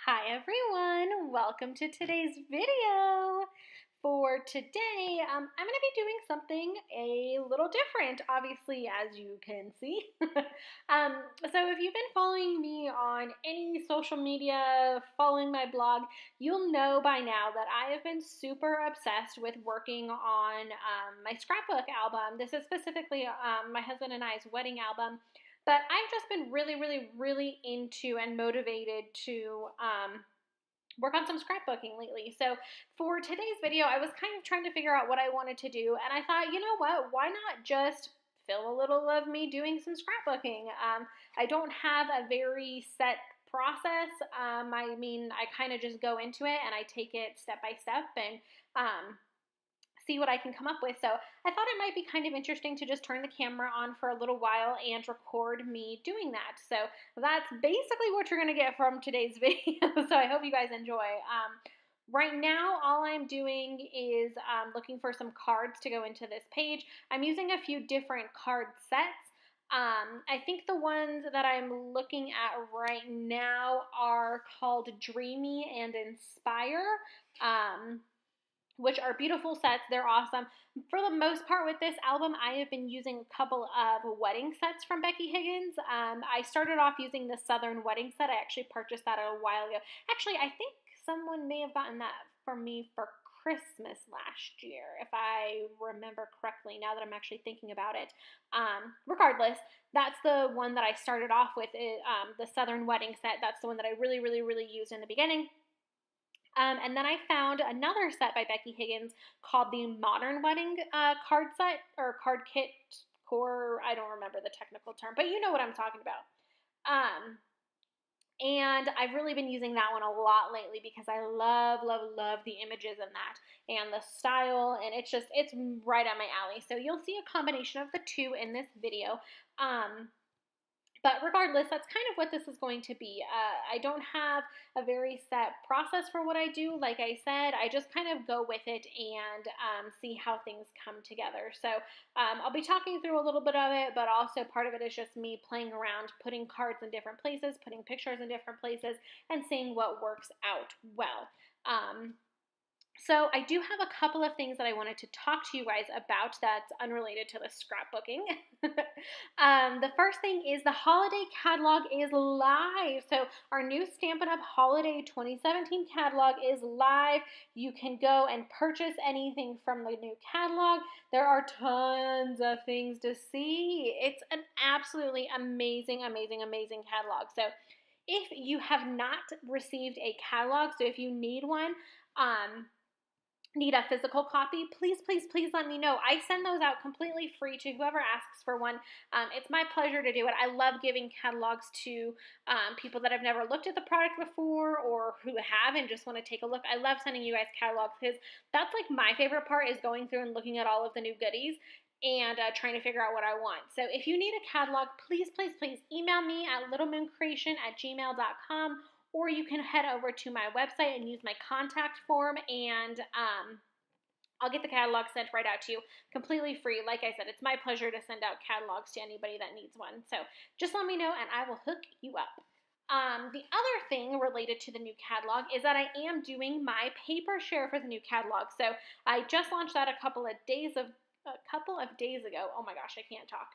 Hi everyone, welcome to today's video. For today, I'm going to be doing something a little different, obviously, as you can see. So if you've been following me on any social media, following my blog, you'll know by now that I have been super obsessed with working on my scrapbook album. This is specifically my husband and I's wedding album. But I've just been really into and motivated to work on some scrapbooking lately. So for today's video, I was kind of trying to figure out what I wanted to do, and I thought, you know what, why not just film a little of me doing some scrapbooking? I don't have a very set process. I kind of just go into it and I take it step by step and see what I can come up with. So I thought it might be kind of interesting to just turn the camera on for a little while and record me doing that. So that's basically what you're going to get from today's video. So I hope you guys enjoy. Right now, all I'm doing is looking for some cards to go into this page. I'm using a few different card sets. I think the ones that I'm looking at right now are called Dreamy and Inspire. Which are beautiful sets. They're awesome. For the most part with this album, I have been using a couple of wedding sets from Becky Higgins. I started off using the Southern Wedding set. I actually purchased that a while ago. Actually, I think someone may have gotten that for me for Christmas last year, if I remember correctly, now that I'm actually thinking about it. Regardless, that's the one that I started off with, the Southern Wedding set. That's the one that I really used in the beginning. And then I found another set by Becky Higgins called the Modern Wedding card set or card kit core. I don't remember the technical term, but you know what I'm talking about. And I've really been using that one a lot lately because I love the images in that and the style, and it's right up my alley. So you'll see a combination of the two in this video. But regardless, that's kind of what this is going to be. I don't have a very set process for what I do. Like I said, I just kind of go with it and see how things come together. So I'll be talking through a little bit of it, but also part of it is just me playing around, putting cards in different places, putting pictures in different places, and seeing what works out well. So I do have a couple of things that I wanted to talk to you guys about that's unrelated to the scrapbooking. The first thing is the holiday catalog is live. So our new Stampin' Up! Holiday 2017 catalog is live. You can go and purchase anything from the new catalog. There are tons of things to see. It's an absolutely amazing catalog. So if you have not received a catalog, so if you need one, need a physical copy, please let me know. I send those out completely free to whoever asks for one. It's my pleasure to do it. I love giving catalogs to people that have never looked at the product before or who have and just want to take a look. I love sending you guys catalogs because that's like my favorite part, is going through and looking at all of the new goodies and trying to figure out what I want. So if you need a catalog, please email me at littlemooncreation@gmail.com, or you can head over to my website and use my contact form, and I'll get the catalog sent right out to you completely free. Like I said, it's my pleasure to send out catalogs to anybody that needs one. So just let me know and I will hook you up. The other thing related to the new catalog is that I am doing my paper share for the new catalog. So I just launched that a couple of days ago. Oh my gosh, I can't talk.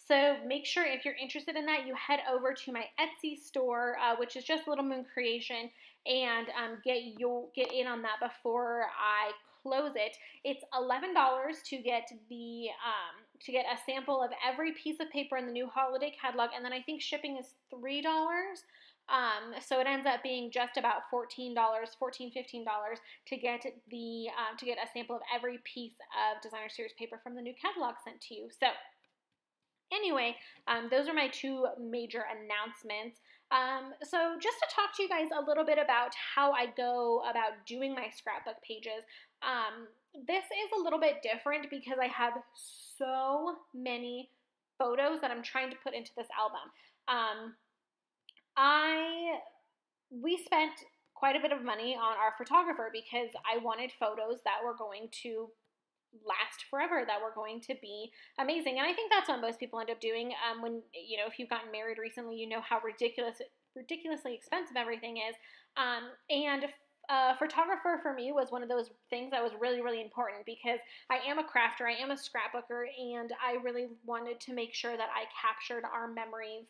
So make sure if you're interested in that, you head over to my Etsy store, which is just Little Moon Creation, and get in on that before I close it. It's $11 to get a sample of every piece of paper in the new holiday catalog, and then I think shipping is $3. So it ends up being just about $15 to get a sample of every piece of Designer Series paper from the new catalog sent to you. So anyway, those are my two major announcements. So just to talk to you guys a little bit about how I go about doing my scrapbook pages, this is a little bit different because I have so many photos that I'm trying to put into this album. We spent quite a bit of money on our photographer because I wanted photos that were going to last forever, that were going to be amazing. And I think that's what most people end up doing. If you've gotten married recently, you know how ridiculous ridiculously expensive everything is. And a photographer for me was one of those things that was really, really important because I am a crafter, I am a scrapbooker, and I really wanted to make sure that I captured our memories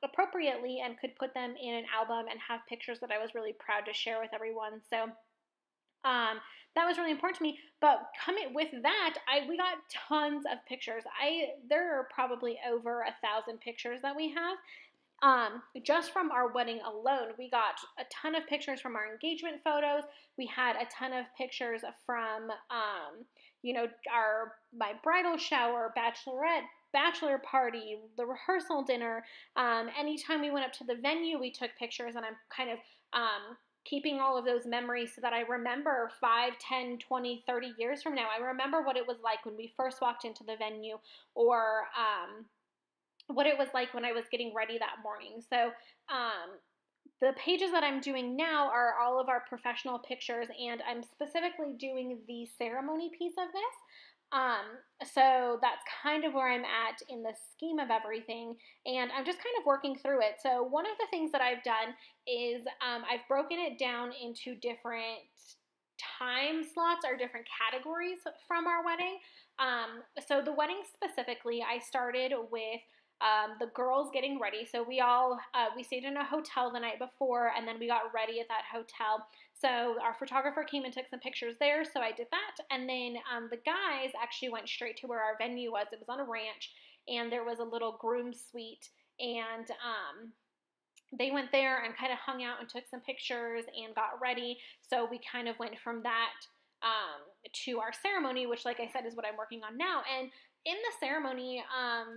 appropriately and could put them in an album and have pictures that I was really proud to share with everyone. So that was really important to me. But coming with that, we got tons of pictures. There are probably over 1,000 pictures that we have. Just from our wedding alone, we got a ton of pictures from our engagement photos. We had a ton of pictures from, my bridal shower, bachelor party, the rehearsal dinner. Anytime we went up to the venue, we took pictures, and I'm kind of keeping all of those memories so that I remember 5, 10, 20, 30 years from now. I remember what it was like when we first walked into the venue, or what it was like when I was getting ready that morning. So the pages that I'm doing now are all of our professional pictures, and I'm specifically doing the ceremony piece of this. So that's kind of where I'm at in the scheme of everything, and I'm just kind of working through it. So one of the things that I've done is I've broken it down into different time slots or different categories from our wedding. So the wedding specifically, I started with the girls getting ready. So we stayed in a hotel the night before, and then we got ready at that hotel. So our photographer came and took some pictures there, so I did that. And then the guys actually went straight to where our venue was. It was on a ranch, and there was a little groom suite, and they went there and kind of hung out and took some pictures and got ready. So we kind of went from that to our ceremony, which, like I said, is what I'm working on now. And in the ceremony,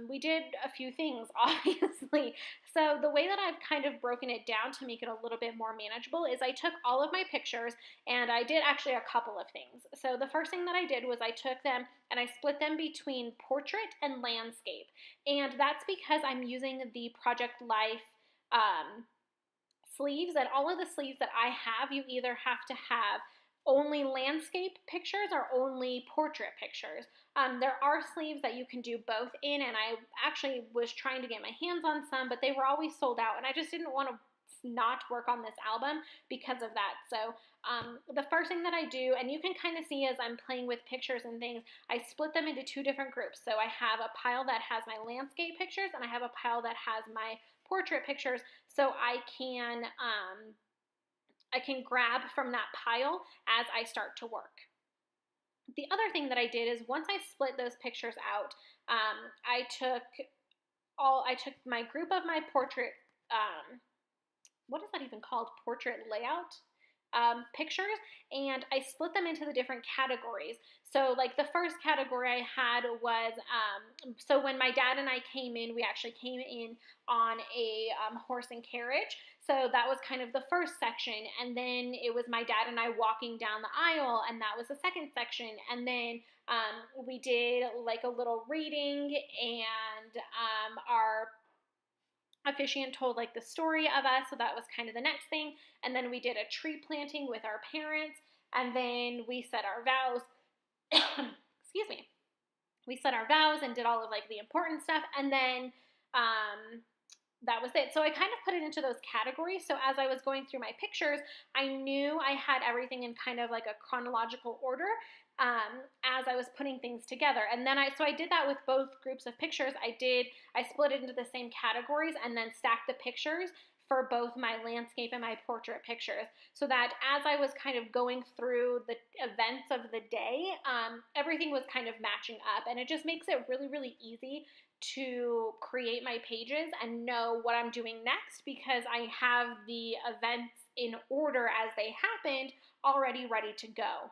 we did a few things, obviously. So the way that I've kind of broken it down to make it a little bit more manageable is I took all of my pictures, and I did actually a couple of things. So the first thing that I did was I took them and I split them between portrait and landscape. And that's because I'm using the Project Life sleeves, and all of the sleeves that I have, you either have to have only landscape pictures or only portrait pictures. There are sleeves that you can do both in, and I actually was trying to get my hands on some, but they were always sold out, and I just didn't want to not work on this album because of that. So the first thing that I do, and you can kind of see as I'm playing with pictures and things, I split them into two different groups. So I have a pile that has my landscape pictures, and I have a pile that has my portrait pictures, so I can grab from that pile as I start to work. The other thing that I did is once I split those pictures out, I took my group of my portrait, what is that even called? Portrait layout pictures, and I split them into the different categories. So like the first category I had was, so when my dad and I came in, we actually came in on a horse and carriage. So that was kind of the first section, and then it was my dad and I walking down the aisle, and that was the second section. And then we did like a little reading, and our officiant told like the story of us, so that was kind of the next thing. And then we did a tree planting with our parents, and then we said our vows. Excuse me. We said our vows and did all of like the important stuff, and then that was it. So I kind of put it into those categories. So as I was going through my pictures, I knew I had everything in kind of like a chronological order as I was putting things together. And then I did that with both groups of pictures. I split it into the same categories and then stacked the pictures for both my landscape and my portrait pictures, so that as I was kind of going through the events of the day, everything was kind of matching up, and it just makes it really, really easy to create my pages and know what I'm doing next, because I have the events in order as they happened already ready to go.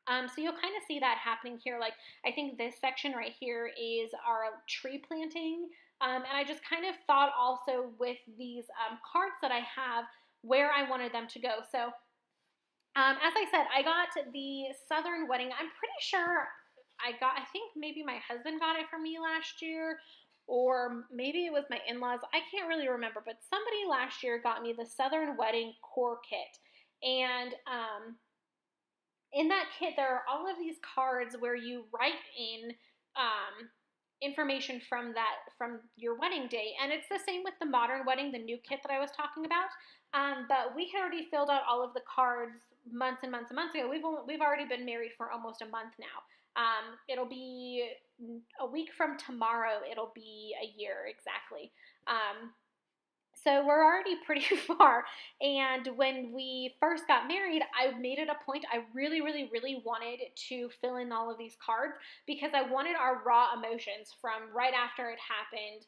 So you'll kind of see that happening here. Like, I think this section right here is our tree planting. And I just kind of thought also with these cards that I have where I wanted them to go. So as I said, I got the Southern Wedding. I'm pretty sure I think maybe my husband got it for me last year, or maybe it was my in-laws. I can't really remember, but somebody last year got me the Southern Wedding Core Kit. And in that kit, there are all of these cards where you write in information from your wedding day. And it's the same with the modern wedding, the new kit that I was talking about. But we had already filled out all of the cards months and months and months ago. We've already been married for almost a month now. It'll be a week from tomorrow. It'll be a year exactly. So we're already pretty far. And when we first got married, I made it a point. I really, really, really wanted to fill in all of these cards because I wanted our raw emotions from right after it happened.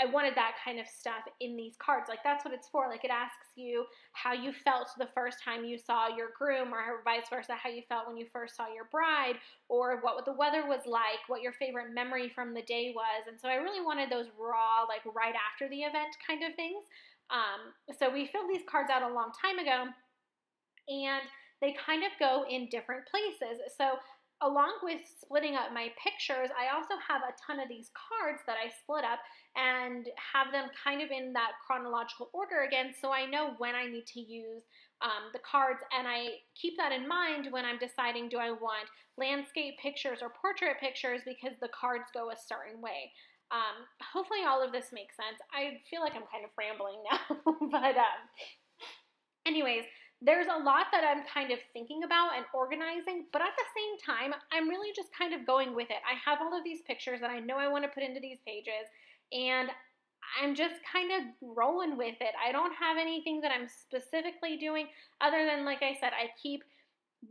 I wanted that kind of stuff in these cards. Like, that's what it's for. Like, it asks you how you felt the first time you saw your groom, or vice versa, how you felt when you first saw your bride, or what the weather was like, what your favorite memory from the day was. And so I really wanted those raw, like right after the event kind of things. So we filled these cards out a long time ago, and they kind of go in different places. So along with splitting up my pictures, I also have a ton of these cards that I split up and have them kind of in that chronological order again, so I know when I need to use the cards, and I keep that in mind when I'm deciding, do I want landscape pictures or portrait pictures, because the cards go a certain way. Hopefully all of this makes sense. I feel like I'm kind of rambling now, but anyways, there's a lot that I'm kind of thinking about and organizing, but at the same time, I'm really just kind of going with it. I have all of these pictures that I know I want to put into these pages, and I'm just kind of rolling with it. I don't have anything that I'm specifically doing other than, like I said, I keep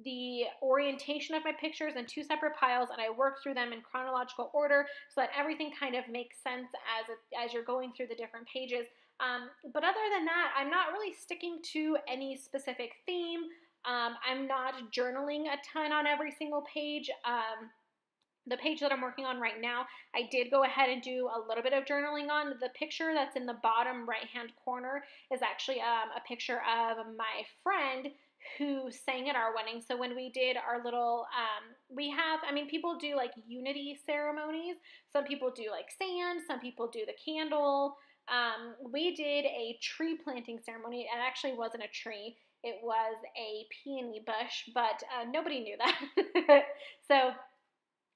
the orientation of my pictures in two separate piles, and I work through them in chronological order so that everything kind of makes sense as you're going through the different pages. But other than that, I'm not really sticking to any specific theme. I'm not journaling a ton on every single page. The page that I'm working on right now, I did go ahead and do a little bit of journaling on. The picture that's in the bottom right-hand corner is actually a picture of my friend who sang at our wedding. So when we did our little, people do like unity ceremonies. Some people do like sand, some people do the candle. We did a tree planting ceremony. It actually wasn't a tree. It was a peony bush, but nobody knew that. So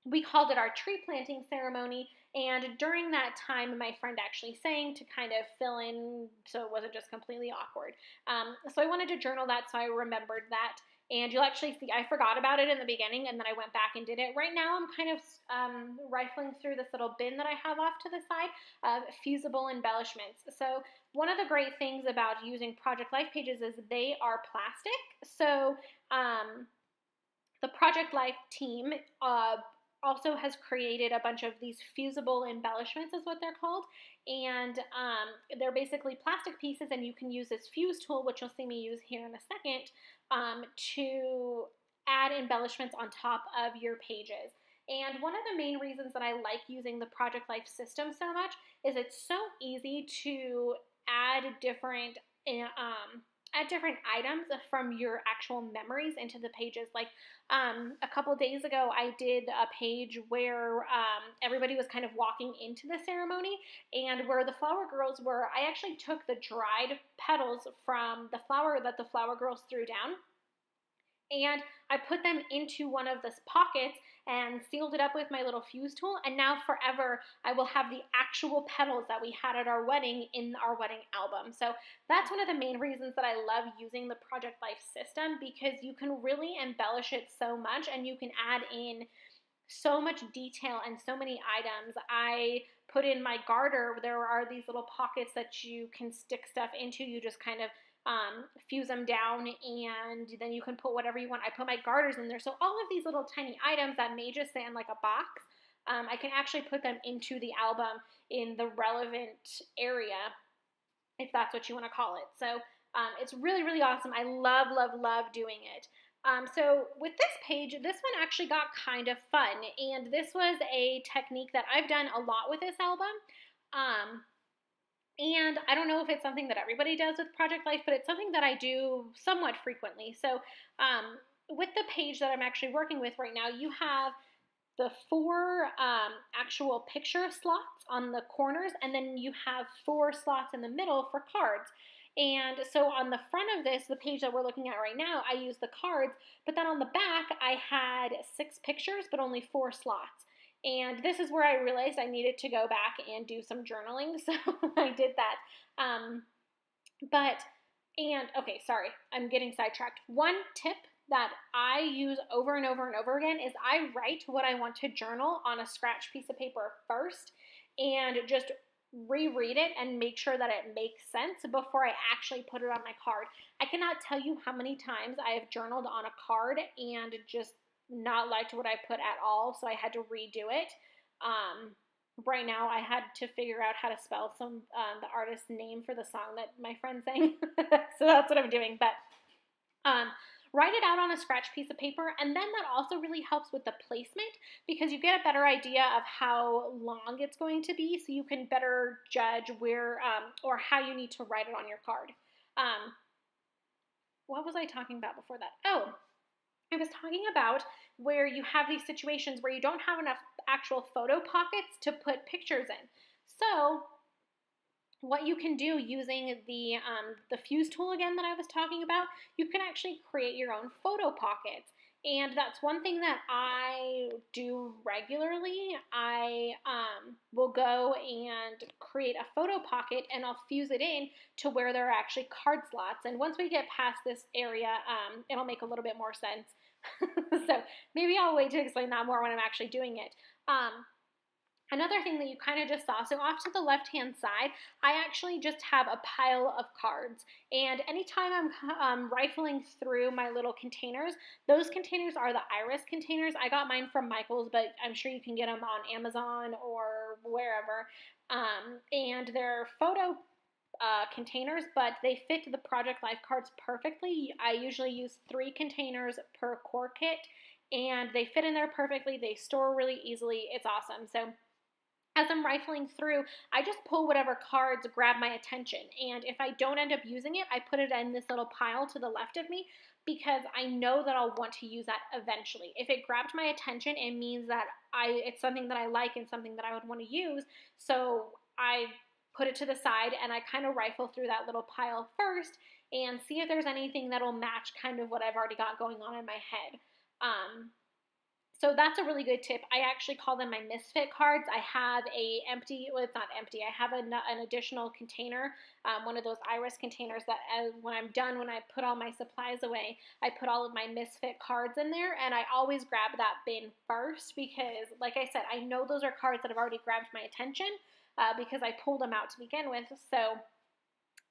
we called it our tree planting ceremony, and during that time, my friend actually sang to kind of fill in so it wasn't just completely awkward. So I wanted to journal that, so I remembered that. And you'll actually see, I forgot about it in the beginning, and then I went back and did it. Right now, I'm kind of rifling through this little bin that I have off to the side of fusible embellishments. So one of the great things about using Project Life pages is they are plastic. So the Project Life team also has created a bunch of these fusible embellishments, is what they're called, and they're basically plastic pieces, and you can use this fuse tool, which you'll see me use here in a second, to add embellishments on top of your pages. And one of the main reasons that I like using the Project Life system so much is it's so easy to add different items from your actual memories into the pages. Like a couple days ago, I did a page where everybody was kind of walking into the ceremony, and where the flower girls were, I actually took the dried petals from the flower that the flower girls threw down, and I put them into one of the pockets and sealed it up with my little fuse tool, and now forever I will have the actual petals that we had at our wedding in our wedding album. So that's one of the main reasons that I love using the Project Life system, because you can really embellish it so much, and you can add in so much detail and so many items. I put in my garter, there are these little pockets that you can stick stuff into. You just kind of fuse them down, and then you can put whatever you want. I put my garters in there. So all of these little tiny items that may just stay in like a box, I can actually put them into the album in the relevant area, if that's what you want to call it. So it's really, really awesome. I love, love, love doing it. So with this page, this one actually got kind of fun, and this was a technique that I've done a lot with this album. And I don't know if it's something that everybody does with Project Life, but it's something that I do somewhat frequently. So with the page that I'm actually working with right now, you have the 4 actual picture slots on the corners, and then you have 4 slots in the middle for cards. And so on the front of this, the page that we're looking at right now, I used the cards, but then on the back, I had 6 pictures, but only 4 slots. And this is where I realized I needed to go back and do some journaling. So I did that. Okay, sorry, I'm getting sidetracked. One tip that I use over and over and over again is I write what I want to journal on a scratch piece of paper first and just reread it and make sure that it makes sense before I actually put it on my card. I cannot tell you how many times I have journaled on a card and just not liked what I put at all, so I had to redo it. Right now I had to figure out how to spell the artist's name for the song that my friend sang. So that's what I'm doing. But write it out on a scratch piece of paper, and then that also really helps with the placement because you get a better idea of how long it's going to be, so you can better judge where or how you need to write it on your card. What was I talking about before that? Oh, I was talking about where you have these situations where you don't have enough actual photo pockets to put pictures in. So what you can do using the Fuse tool again that I was talking about, you can actually create your own photo pockets. And that's one thing that I do regularly. I will go and create a photo pocket and I'll fuse it in to where there are actually card slots. And once we get past this area, it'll make a little bit more sense. So maybe I'll wait to explain that more when I'm actually doing it. Another thing that you kind of just saw, so off to the left-hand side, I actually just have a pile of cards. And anytime I'm rifling through my little containers, those containers are the iris containers. I got mine from Michaels, but I'm sure you can get them on Amazon or wherever. And they're photo containers, but they fit the Project Life cards perfectly. I usually use 3 containers per core kit, and they fit in there perfectly. They store really easily. It's awesome. So as I'm rifling through, I just pull whatever cards grab my attention. And if I don't end up using it, I put it in this little pile to the left of me because I know that I'll want to use that eventually. If it grabbed my attention, it means that it's something that I like and something that I would want to use. So I put it to the side and I kind of rifle through that little pile first and see if there's anything that'll match kind of what I've already got going on in my head. So that's a really good tip. I actually call them my misfit cards. I have it's not empty. I have an additional container, one of those iris containers that when I'm done, when I put all my supplies away, I put all of my misfit cards in there, and I always grab that bin first because, like I said, I know those are cards that have already grabbed my attention because I pulled them out to begin with, so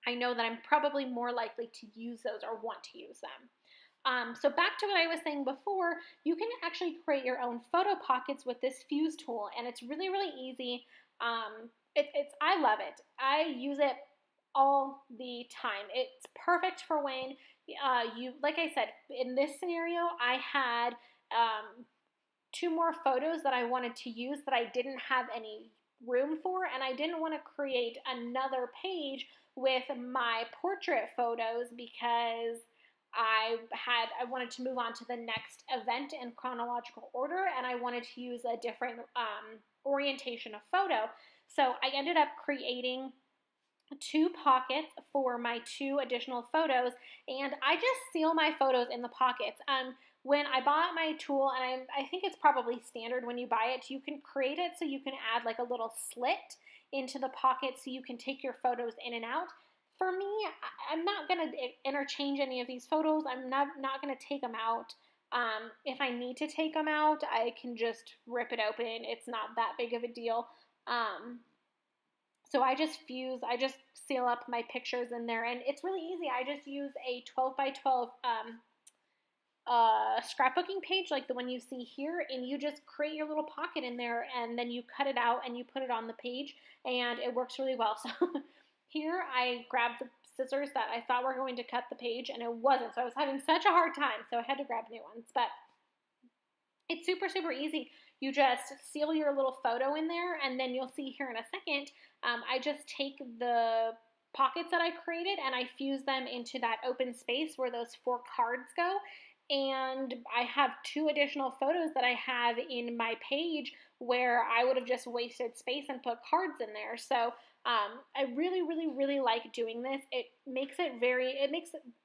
I know that I'm probably more likely to use those or want to use them. So back to what I was saying before, you can actually create your own photo pockets with this Fuse tool, and it's really, really easy. I love it. I use it all the time. It's perfect for when like I said, in this scenario, I had 2 more photos that I wanted to use that I didn't have any room for, and I didn't want to create another page with my portrait photos because I wanted to move on to the next event in chronological order, and I wanted to use a different orientation of photo. So I ended up creating 2 pockets for my 2 additional photos, and I just seal my photos in the pockets. When I bought my tool, and I think it's probably standard when you buy it, you can create it so you can add like a little slit into the pocket so you can take your photos in and out. For me, I'm not going to interchange any of these photos. I'm not going to take them out. If I need to take them out, I can just rip it open. It's not that big of a deal. So I just seal up my pictures in there, and it's really easy. I just use a 12 by 12 scrapbooking page like the one you see here, and you just create your little pocket in there, and then you cut it out and you put it on the page, and it works really well. So here I grabbed the scissors that I thought were going to cut the page, and it wasn't, so I was having such a hard time, so I had to grab new ones. But it's super, super easy. You just seal your little photo in there, and then you'll see here in a second, I just take the pockets that I created and I fuse them into that open space where those 4 cards go. And I have 2 additional photos that I have in my page where I would have just wasted space and put cards in there. So I really, really, really like doing this. It makes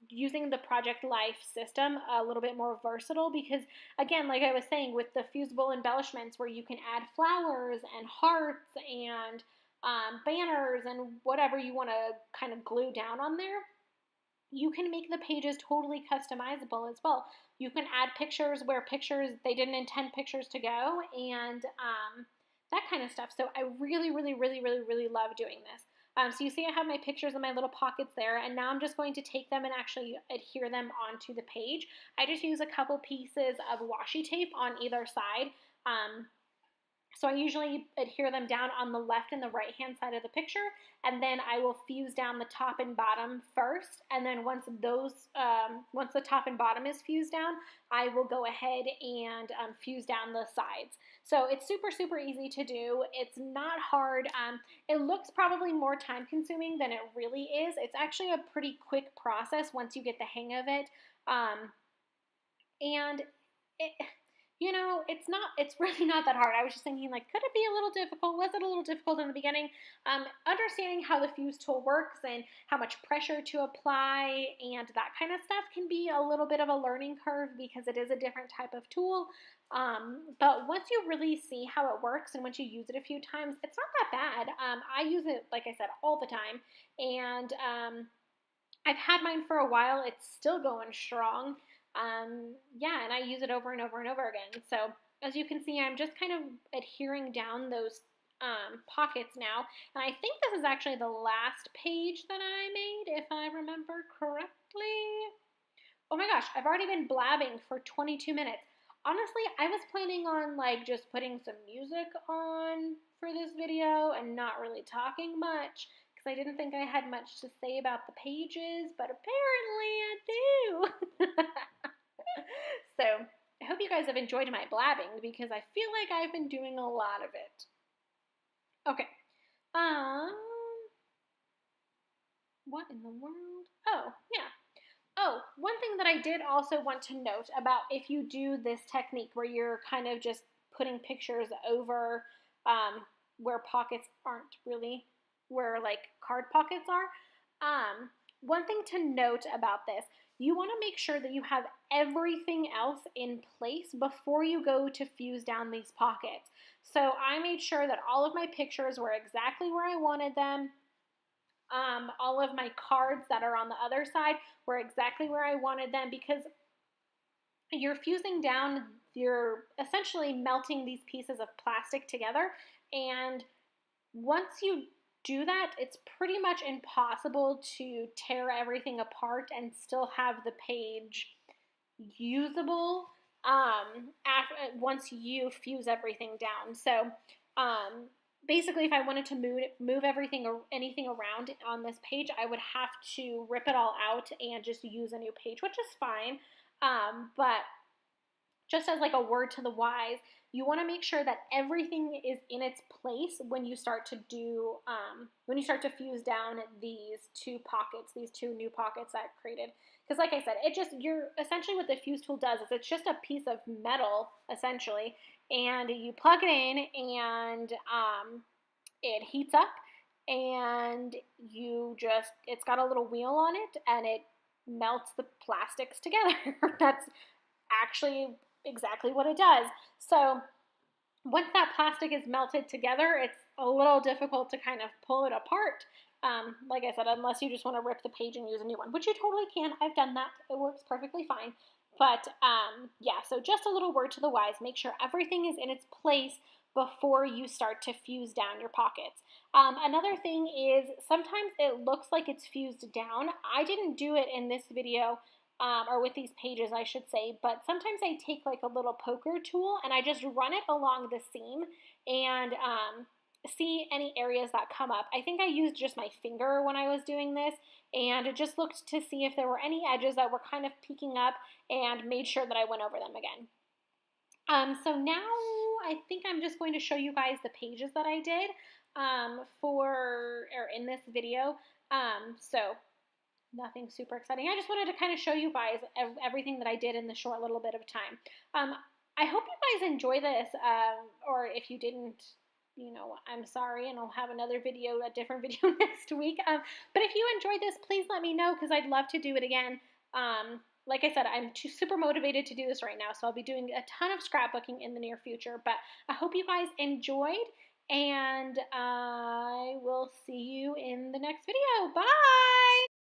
using the Project Life system a little bit more versatile because, again, like I was saying, with the fusible embellishments where you can add flowers and hearts and banners and whatever you want to kind of glue down on there, you can make the pages totally customizable as well. You can add pictures where they didn't intend pictures to go, and that kind of stuff. So I really, really, really, really, really love doing this. So you see I have my pictures in my little pockets there, and now I'm just going to take them and actually adhere them onto the page. I just use a couple pieces of washi tape on either side. So I usually adhere them down on the left and the right hand side of the picture, and then I will fuse down the top and bottom first, and then once the top and bottom is fused down, I will go ahead and fuse down the sides. So it's super, super easy to do. It's not hard. It looks probably more time consuming than it really is. It's actually a pretty quick process once you get the hang of it. And it's really not that hard. I was just thinking, like, could it be a little difficult? Was it a little difficult in the beginning? Understanding how the fuse tool works and how much pressure to apply and that kind of stuff can be a little bit of a learning curve because it is a different type of tool. But once you really see how it works and once you use it a few times, it's not that bad. I use it, like I said, all the time. And I've had mine for a while. It's still going strong. Yeah, and I use it over and over and over again. So as you can see, I'm just kind of adhering down those pockets now. And I think this is actually the last page that I made, if I remember correctly. Oh my gosh, I've already been blabbing for 22 minutes. Honestly, I was planning on like just putting some music on for this video and not really talking much because I didn't think I had much to say about the pages, but apparently I do. So I hope you guys have enjoyed my blabbing because I feel like I've been doing a lot of it. Okay. What in the world? Oh, yeah. Oh, one thing that I did also want to note about if you do this technique where you're kind of just putting pictures over where pockets aren't really, where like card pockets are, one thing to note about this, you want to make sure that you have everything else in place before you go to fuse down these pockets. So I made sure that all of my pictures were exactly where I wanted them. All of my cards that are on the other side were exactly where I wanted them because you're fusing down, you're essentially melting these pieces of plastic together, and once you do that, it's pretty much impossible to tear everything apart and still have the page usable once you fuse everything down. So basically, if I wanted to move everything or anything around on this page, I would have to rip it all out and just use a new page, which is fine. But just as like a word to the wise, you want to make sure that everything is in its place when you start to fuse down these two pockets, these two new pockets that I've created. Because like I said, you're essentially what the fuse tool does is it's just a piece of metal essentially, and you plug it in and it heats up, and it's got a little wheel on it, and it melts the plastics together. That's actually exactly what it does. So once that plastic is melted together, it's a little difficult to kind of pull it apart. Like I said, unless you just want to rip the page and use a new one, which you totally can. I've done that. It works perfectly fine. But yeah, so just a little word to the wise. Make sure everything is in its place before you start to fuse down your pockets. Another thing is sometimes it looks like it's fused down. I didn't do it in this video, or with these pages, I should say, but sometimes I take like a little poker tool and I just run it along the seam and see any areas that come up. I think I used just my finger when I was doing this, and it just looked to see if there were any edges that were kind of peeking up and made sure that I went over them again. So now I think I'm just going to show you guys the pages that I did in this video. So nothing super exciting. I just wanted to kind of show you guys everything that I did in the short little bit of time. I hope you guys enjoy this, or if you didn't, you know, I'm sorry, and I'll have another video, a different video next week. But if you enjoyed this, please let me know because I'd love to do it again. Like I said, I'm super motivated to do this right now, so I'll be doing a ton of scrapbooking in the near future. But I hope you guys enjoyed, and I will see you in the next video. Bye!